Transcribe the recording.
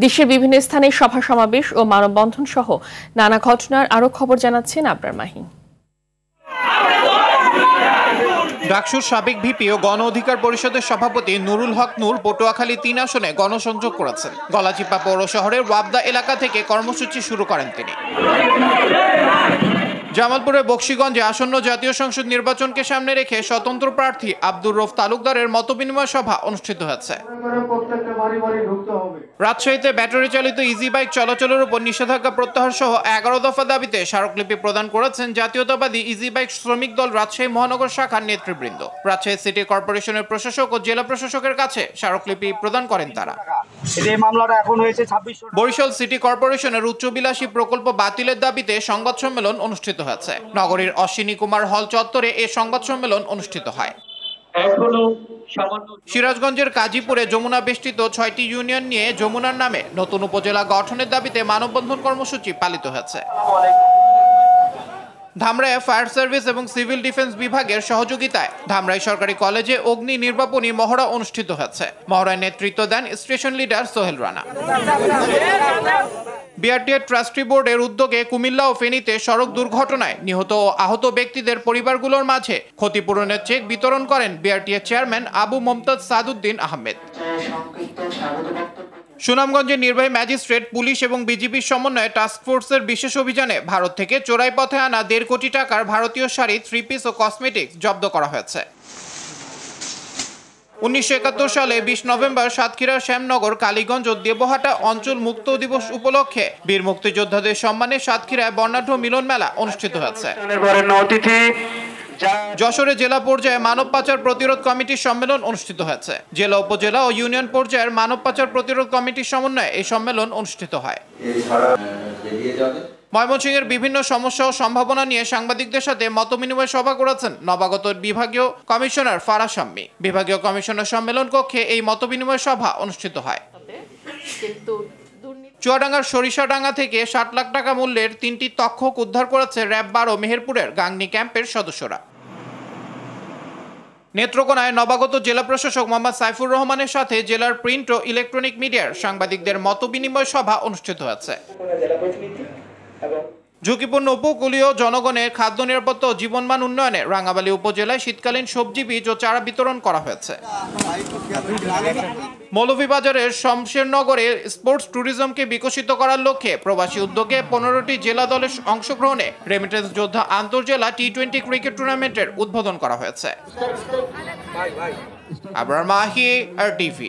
দেশের বিভিন্ন স্থানে সভা সমাবেশ ও মানববন্ধন সহ নানা ঘটনার আরো খবর জানাচ্ছেন আবরার মাহি। ডাকসুর সাবেক ভিপি ও গণ অধিকার পরিষদের সভাপতি নুরুল হক নূর পটুয়াখালী ৩ আসনে গণসংযোগ করেছেন। গলাচিপা পৌর শহরের ওয়াবদা এলাকা থেকে কর্মসূচি শুরু করেন তিনি। জামালপুরের বকশীগঞ্জে আসন্ন জাতীয় সংসদ নির্বাচনকে সামনে রেখে স্বতন্ত্র প্রার্থী আব্দুর রউফ তালুকদারের মতবিনিময় সভা অনুষ্ঠিত হয়েছে। রাজশাহীতে ব্যাটারি চালিত ইজি বাইক চলাচলের উপর নিষেধাজ্ঞা প্রত্যাহার সহ 11 দফা দাবিতে স্মারকলিপি প্রদান করেছেন জাতীয়তাবাদী ইজি বাইক শ্রমিক দল রাজশাহী মহানগর শাখার নেতৃবৃন্দ। রাজশাহী সিটি কর্পোরেশনের প্রশাসক ও জেলা প্রশাসকের কাছে স্মারকলিপি প্রদান করেন তারা। বরিশাল সিটি কর্পোরেশনের উচ্চবিলাসী প্রকল্প বাতিলের দাবিতে সংবাদ সম্মেলন অনুষ্ঠিত হয়েছে। নগরীর অশ্বিনী কুমার হল চত্বরে এই সংবাদ সম্মেলন অনুষ্ঠিত হয়। সিরাজগঞ্জের কাজীপুরে যমুনা বেষ্টিত 6টি ইউনিয়ন নিয়ে যমুনার নামে নতুন উপজেলা গঠনের দাবিতে মানববন্ধন কর্মসূচি পালিত হয়েছে। ধামরাইয়ে ফায়ার সার্ভিস এবং সিভিল ডিফেন্স বিভাগের সহযোগিতায় ধামরাই সরকারি কলেজে অগ্নি নির্বাপনী মহড়া অনুষ্ঠিত হয়েছে। মহড়ায় নেতৃত্ব দেন station leader Sohel Rana. BRTA trustee বোর্ডের উদ্যোগে কুমিল্লা ও ফেনীতে সড়ক দুর্ঘটনায় নিহত ও আহত ব্যক্তিদের পরিবারগুলোর মাঝে ক্ষতিপূরণের চেক বিতরণ করেন বিআরটিএ চেয়ারম্যান আবু মমতাজ সাদউদ্দিন আহমেদ। সুনামগঞ্জের নির্বাহী ম্যাজিস্ট্রেট, পুলিশ এবং বিজিবির সমন্বয়ে টাস্কফোর্সের বিশেষ অভিযানে ভারত থেকে চোরাই পথে আনা 1.5 কোটি টাকার ভারতীয় শাড়ি, 3 পিস ও কসমেটিক্স জব্দ করা হয়েছে। 1971 সালে 20 নভেম্বর সাতক্ষীরার শ্যামনগর, কালীগঞ্জ ও দেবহাটা অঞ্চল মুক্ত দিবস উপলক্ষে বীর মুক্তিযোদ্ধাদের সম্মানে সাতক্ষীরায় বর্ণাঢ্য মিলন মেলা অনুষ্ঠিত হয়েছে। যশোরে জেলা পর্যায়ে মানব পাচার প্রতিরোধ কমিটির সম্মেলন অনুষ্ঠিত হয়েছে। জেলা, উপজেলা ও ইউনিয়ন পর্যায়ের মানব পাচার প্রতিরোধ কমিটির সমন্বয়ে এই সম্মেলন অনুষ্ঠিত হয়। ময়মনসিংহের বিভিন্ন সমস্যা ও সম্ভাবনা নিয়ে সাংবাদিকদের সাথে মতবিনিময় সভা করেছেন নবাগত বিভাগীয় কমিশনার ফারাহ শাম্মী। বিভাগীয় কমিশনার সম্মেলন কক্ষে এই মতবিনিময় সভা অনুষ্ঠিত হয়। চুয়াডাঙ্গার সরিষাডাঙ্গা থেকে 60 লাখ টাকা মূল্যের 3টি তক্ষক উদ্ধার করেছে র্যাব 12 মেহেরপুরের গাংনী ক্যাম্পের সদস্যরা। নেত্রকোনায় নবাগত জেলা প্রশাসক মোহাম্মদ সাইফুর রহমানের সাথে জেলার প্রিন্ট ও ইলেকট্রনিক মিডিয়ার সাংবাদিকদের মতবিনিময় সভা অনুষ্ঠিত হয়েছে। ঝুঁকিপূর্ণ উপকূলীয় জনগণের খাদ্য নিরাপত্তা ও জীবনমান উন্নয়নে রাঙ্গাবালী উপজেলায় শীতকালীন সবজি বীজ ও চারা বিতরণ করা হয়েছে। মৌলভীবাজারের শমশেরনগরে স্পোর্টস ট্যুরিজমকে বিকশিত করার লক্ষ্যে প্রবাসী উদ্যোগে 15টি জেলা দলের অংশগ্রহণে রেমিটেন্স যোদ্ধা আন্তর্জেলা টি20 ক্রিকেট টুর্নামেন্টের উদ্বোধন করা হয়েছে। আবরার মাহি, RTV।